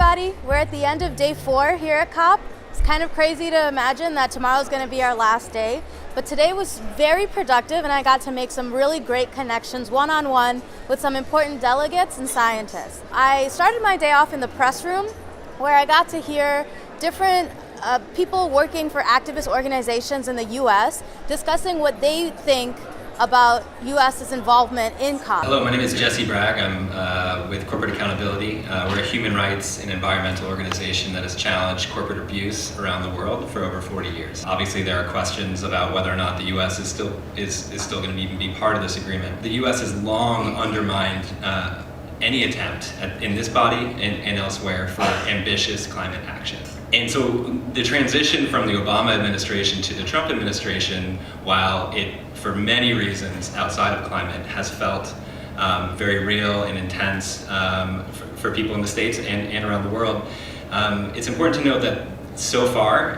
everybody. We're at the end of day 4 here at COP. It's kind of crazy to imagine that tomorrow's going to be our last day, but today was very productive and I got to make some really great connections one-on-one with some important delegates and scientists. I started my day off in the press room where I got to hear different people working for activist organizations in the U.S. discussing what they think about U.S.'s involvement in COP. Hello, my name is Jesse Bragg. I'm with Corporate Accountability. We're a human rights and environmental organization that has challenged corporate abuse around the world for over 40 years. Obviously, there are questions about whether or not the U.S. is still going to even be part of this agreement. The U.S. has long undermined any attempt in this body and elsewhere for ambitious climate action. And so the transition from the Obama administration to the Trump administration, while it, for many reasons outside of climate, has felt very real and intense for people in the States and around the world, it's important to note that so far,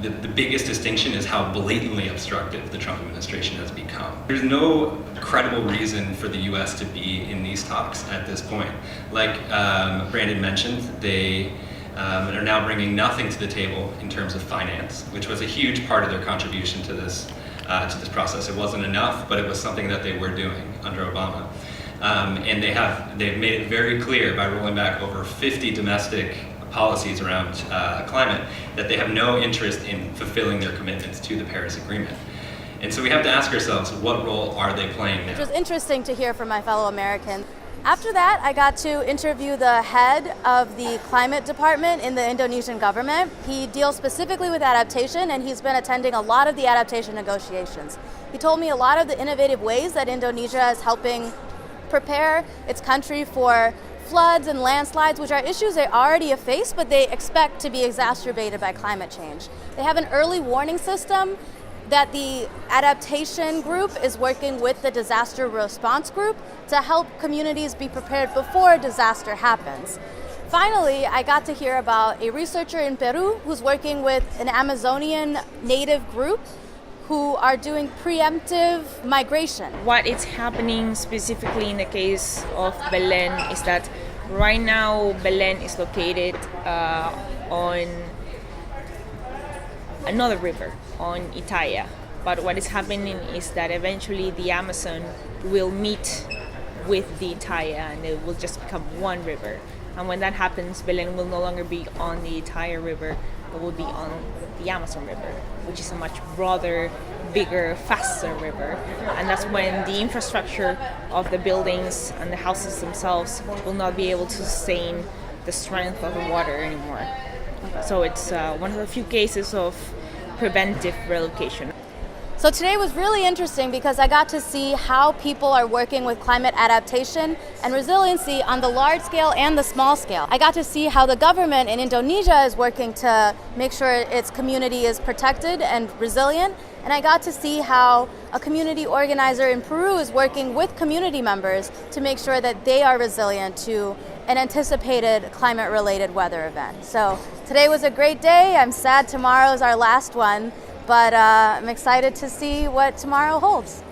the biggest distinction is how blatantly obstructive the Trump administration has become. There's no credible reason for the U.S. to be in these talks at this point. Like Brandon mentioned, they are now bringing nothing to the table in terms of finance, which was a huge part of their contribution to this process. It wasn't enough, but it was something that they were doing under Obama. And they've made it very clear by rolling back over 50 domestic policies around climate that they have no interest in fulfilling their commitments to the Paris Agreement. And so we have to ask ourselves, what role are they playing now? It was interesting to hear from my fellow Americans. After that, I got to interview the head of the climate department in the Indonesian government. He deals specifically with adaptation, and he's been attending a lot of the adaptation negotiations. He told me a lot of the innovative ways that Indonesia is helping prepare its country for floods and landslides, which are issues they already have faced, but they expect to be exacerbated by climate change. They have an early warning system that the adaptation group is working with the disaster response group to help communities be prepared before a disaster happens. Finally, I got to hear about a researcher in Peru who's working with an Amazonian native group who are doing preemptive migration. What is happening specifically in the case of Belén is that right now Belén is located on another river, on Itaia. But what is happening is that eventually the Amazon will meet with the Itaia and it will just become one river. And when that happens, Belén will no longer be on the Itaia River, but will be on the Amazon River, which is a much broader, bigger, faster river. And that's when the infrastructure of the buildings and the houses themselves will not be able to sustain the strength of the water anymore. So it's one of the few cases of preventive relocation. So today was really interesting because I got to see how people are working with climate adaptation and resiliency on the large scale and the small scale. I got to see how the government in Indonesia is working to make sure its community is protected and resilient. And I got to see how a community organizer in Peru is working with community members to make sure that they are resilient to an anticipated climate-related weather event. So today was a great day. I'm sad tomorrow is our last one, but I'm excited to see what tomorrow holds.